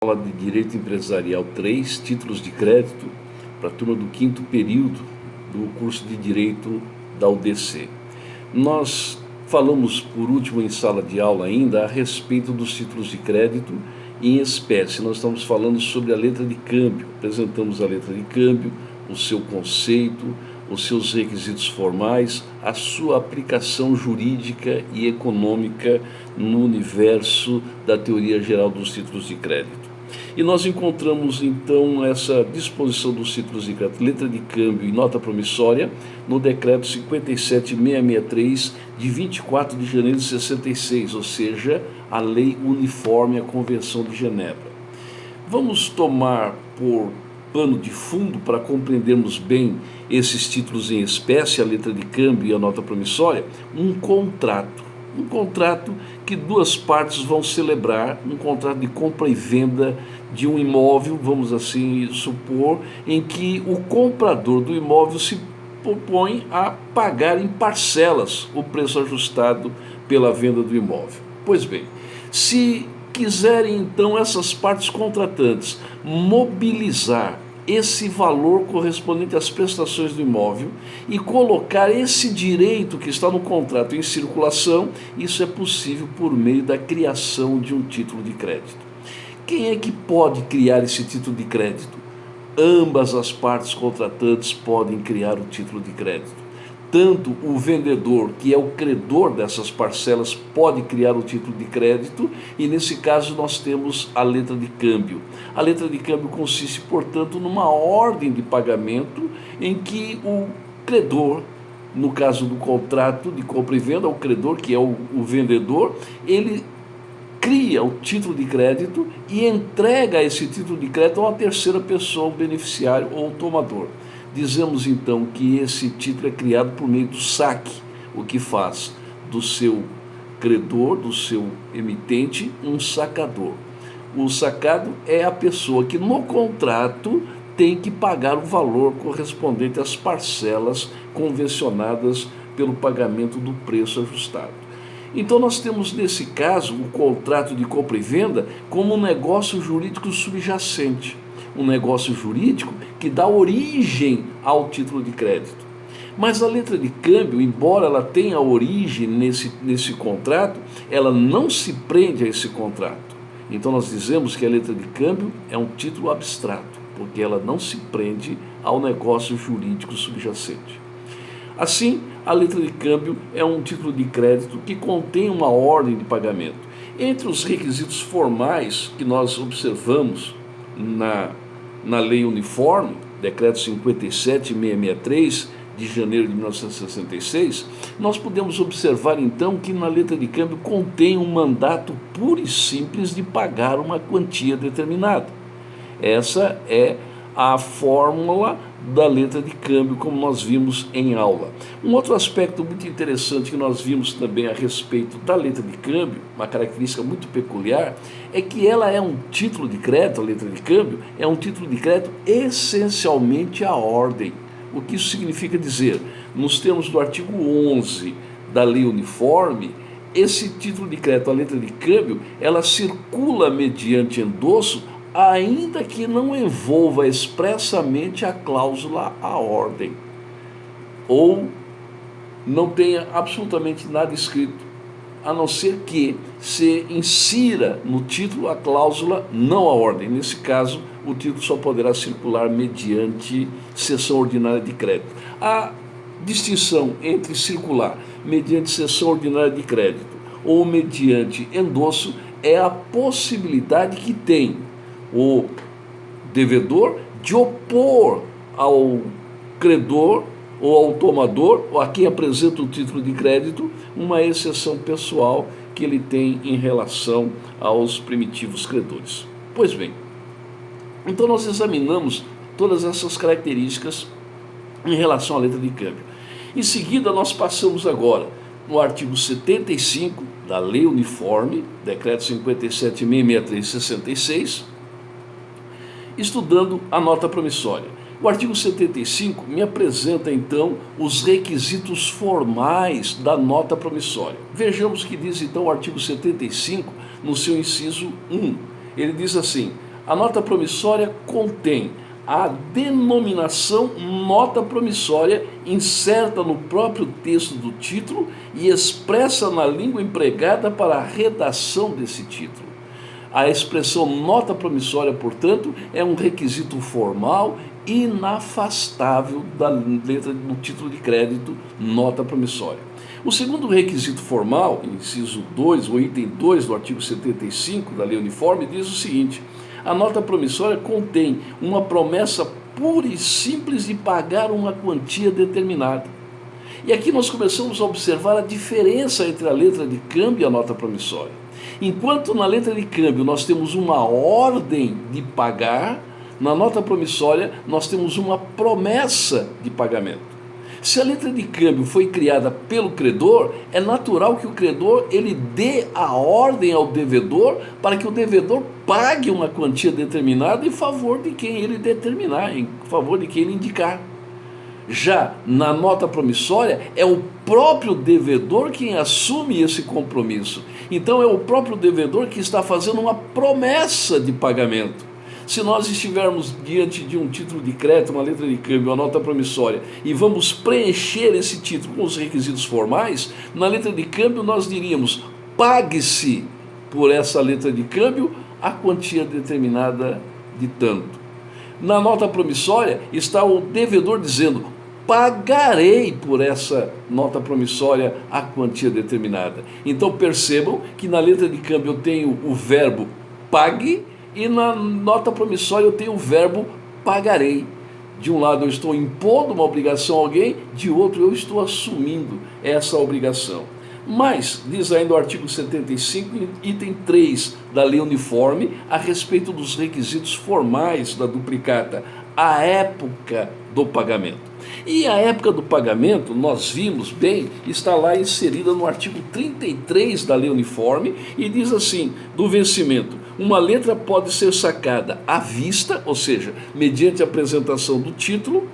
Aula de Direito Empresarial 3, Títulos de Crédito, para a turma do 5º período do curso de Direito da UDC. Nós falamos por último em sala de aula ainda a respeito dos títulos de crédito em espécie. Nós estamos falando sobre a letra de câmbio, apresentamos a letra de câmbio, o seu conceito, os seus requisitos formais, a sua aplicação jurídica e econômica no universo da teoria geral dos títulos de crédito. E nós encontramos então essa disposição dos títulos de crédito, letra de câmbio e nota promissória, no decreto 57.663 de 24 de janeiro de 66, ou seja, a lei uniforme à Convenção de Genebra. Vamos tomar por pano de fundo para compreendermos bem esses títulos em espécie, a letra de câmbio e a nota promissória, um contrato que duas partes vão celebrar, um contrato de compra e venda de um imóvel, vamos assim supor, em que o comprador do imóvel se propõe a pagar em parcelas o preço ajustado pela venda do imóvel. Pois bem, se quiserem então essas partes contratantes mobilizar esse valor correspondente às prestações do imóvel e colocar esse direito que está no contrato em circulação, isso é possível por meio da criação de um título de crédito. Quem é que pode criar esse título de crédito? Ambas as partes contratantes podem criar o título de crédito. Tanto o vendedor, que é o credor dessas parcelas, pode criar o título de crédito, e nesse caso nós temos a letra de câmbio. A letra de câmbio consiste, portanto, numa ordem de pagamento em que o credor, no caso do contrato de compra e venda, o credor, que é o vendedor, ele cria o título de crédito e entrega esse título de crédito a uma terceira pessoa, o beneficiário ou o tomador. Dizemos então que esse título é criado por meio do saque, o que faz do seu credor, do seu emitente, um sacador. O sacado é a pessoa que no contrato tem que pagar o valor correspondente às parcelas convencionadas pelo pagamento do preço ajustado. Então nós temos nesse caso o contrato de compra e venda como um negócio jurídico subjacente, um negócio jurídico que dá origem ao título de crédito. Mas a letra de câmbio, embora ela tenha origem nesse contrato, ela não se prende a esse contrato. Então nós dizemos que a letra de câmbio é um título abstrato, porque ela não se prende ao negócio jurídico subjacente. Assim, a letra de câmbio é um título de crédito que contém uma ordem de pagamento. Entre os requisitos formais que nós observamos na lei uniforme, decreto 57.663 de janeiro de 1966, nós podemos observar então que na letra de câmbio contém um mandato puro e simples de pagar uma quantia determinada. Essa é a fórmula da letra de câmbio, como nós vimos em aula. Um outro aspecto muito interessante que nós vimos também a respeito da letra de câmbio, uma característica muito peculiar, é que ela é um título de crédito, a letra de câmbio, é um título de crédito essencialmente à ordem. O que isso significa dizer? Nos termos do artigo 11 da lei uniforme, esse título de crédito, a letra de câmbio, ela circula mediante endosso, ainda que não envolva expressamente a cláusula à ordem, ou não tenha absolutamente nada escrito, a não ser que se insira no título a cláusula não à ordem. Nesse caso, o título só poderá circular mediante cessão ordinária de crédito. A distinção entre circular mediante cessão ordinária de crédito ou mediante endosso é a possibilidade que tem o devedor de opor ao credor ou ao tomador, ou a quem apresenta o título de crédito, uma exceção pessoal que ele tem em relação aos primitivos credores. Pois bem, então nós examinamos todas essas características em relação à letra de câmbio. Em seguida, nós passamos agora no artigo 75 da Lei Uniforme, decreto 57.663 de 66, estudando a nota promissória. O artigo 75 me apresenta, então, os requisitos formais da nota promissória. Vejamos o que diz, então, o artigo 75, no seu inciso 1. Ele diz assim: A nota promissória contém a denominação nota promissória inserta no próprio texto do título e expressa na língua empregada para a redação desse título. A expressão nota promissória, portanto, é um requisito formal inafastável da letra do título de crédito, nota promissória. O segundo requisito formal, inciso 2, ou item 2 do artigo 75 da Lei Uniforme, diz o seguinte: a nota promissória contém uma promessa pura e simples de pagar uma quantia determinada. E aqui nós começamos a observar a diferença entre a letra de câmbio e a nota promissória. Enquanto na letra de câmbio nós temos uma ordem de pagar, na nota promissória nós temos uma promessa de pagamento. Se a letra de câmbio foi criada pelo credor, é natural que o credor ele dê a ordem ao devedor para que o devedor pague uma quantia determinada em favor de quem ele determinar, em favor de quem ele indicar. Já na nota promissória, é o próprio devedor quem assume esse compromisso. Então é o próprio devedor que está fazendo uma promessa de pagamento. Se nós estivermos diante de um título de crédito, uma letra de câmbio, uma nota promissória, e vamos preencher esse título com os requisitos formais, na letra de câmbio nós diríamos: pague-se por essa letra de câmbio a quantia determinada de tanto. Na nota promissória está o devedor dizendo: pagarei por essa nota promissória a quantia determinada. Então percebam que na letra de câmbio eu tenho o verbo pague, e na nota promissória eu tenho o verbo pagarei. De um lado eu estou impondo uma obrigação a alguém, de outro eu estou assumindo essa obrigação. Mas, diz ainda o artigo 75, item 3 da Lei Uniforme, a respeito dos requisitos formais da duplicata, a época do pagamento. E a época do pagamento, nós vimos bem, está lá inserida no artigo 33 da Lei Uniforme e diz assim: do vencimento, uma letra pode ser sacada à vista, ou seja, mediante a apresentação do título,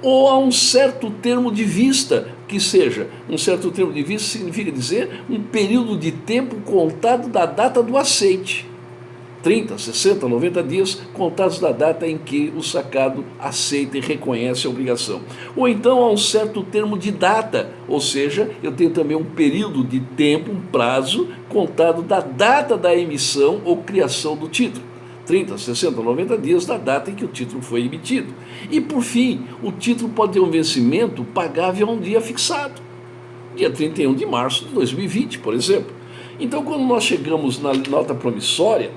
ou a um certo termo de vista, que seja, um certo termo de vista significa dizer um período de tempo contado da data do aceite. 30, 60, 90 dias contados da data em que o sacado aceita e reconhece a obrigação. Ou então há um certo termo de data, ou seja, eu tenho também um período de tempo, um prazo, contado da data da emissão ou criação do título. 30, 60, 90 dias da data em que o título foi emitido. E por fim, o título pode ter um vencimento pagável a um dia fixado, dia 31 de março de 2020, por exemplo. Então, quando nós chegamos na nota promissória,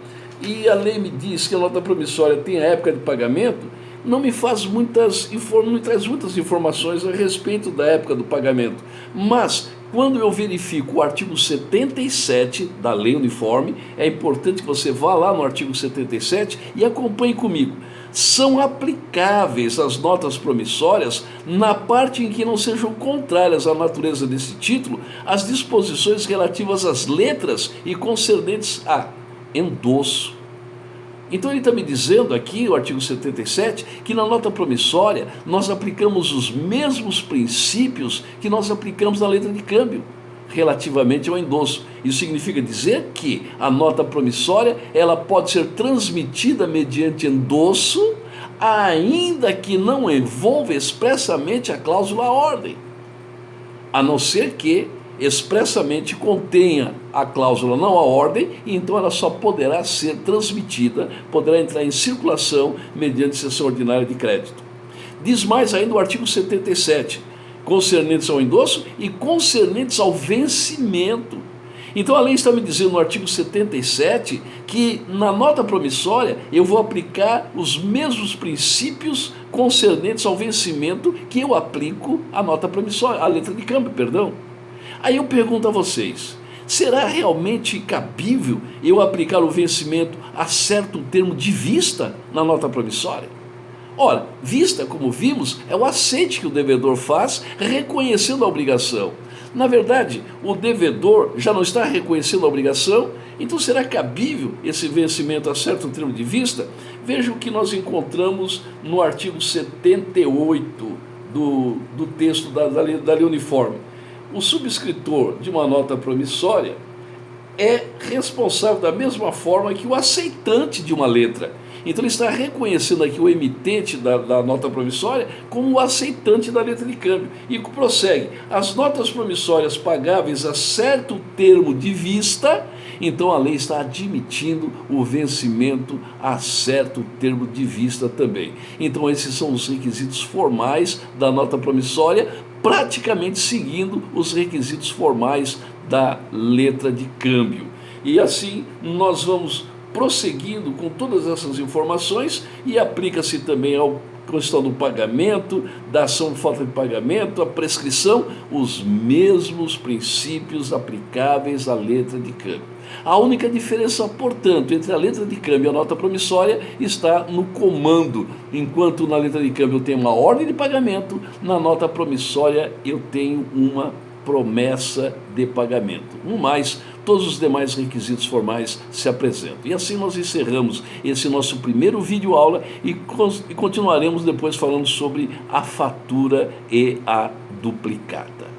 e a lei me diz que a nota promissória tem a época de pagamento, não me traz muitas informações a respeito da época do pagamento. Mas, quando eu verifico o artigo 77 da Lei Uniforme, é importante que você vá lá no artigo 77 e acompanhe comigo. São aplicáveis as notas promissórias na parte em que não sejam contrárias à natureza desse título as disposições relativas às letras e concernentes a endosso. Então ele está me dizendo aqui, o artigo 77, que na nota promissória nós aplicamos os mesmos princípios que nós aplicamos na letra de câmbio, relativamente ao endosso. Isso significa dizer que a nota promissória ela pode ser transmitida mediante endosso, ainda que não envolva expressamente a cláusula ordem, a não ser que expressamente contenha a cláusula não a ordem, e então ela só poderá ser transmitida, poderá entrar em circulação mediante cessão ordinária de crédito. Diz mais ainda o artigo 77, concernentes ao endosso e concernentes ao vencimento. Então a lei está me dizendo no artigo 77 que na nota promissória eu vou aplicar os mesmos princípios concernentes ao vencimento que eu aplico à nota promissória, à letra de câmbio, perdão. Aí eu pergunto a vocês, será realmente cabível eu aplicar o vencimento a certo termo de vista na nota promissória? Ora, vista, como vimos, é o aceite que o devedor faz reconhecendo a obrigação. Na verdade, o devedor já não está reconhecendo a obrigação, então será cabível esse vencimento a certo termo de vista? Veja o que nós encontramos no artigo 78 do texto da Lei Uniforme. O subscritor de uma nota promissória é responsável da mesma forma que o aceitante de uma letra. Então ele está reconhecendo aqui o emitente da nota promissória como o aceitante da letra de câmbio. E prossegue: as notas promissórias pagáveis a certo termo de vista, então a lei está admitindo o vencimento a certo termo de vista também. Então esses são os requisitos formais da nota promissória, praticamente seguindo os requisitos formais da letra de câmbio. E assim nós vamos prosseguindo com todas essas informações, e aplica-se também ao questão do pagamento, da ação de falta de pagamento, a prescrição, os mesmos princípios aplicáveis à letra de câmbio. A única diferença, portanto, entre a letra de câmbio e a nota promissória está no comando. Enquanto na letra de câmbio eu tenho uma ordem de pagamento, na nota promissória eu tenho uma promessa de pagamento. No mais, todos os demais requisitos formais se apresentam. E assim nós encerramos esse nosso primeiro vídeo aula e continuaremos depois falando sobre a fatura e a duplicata.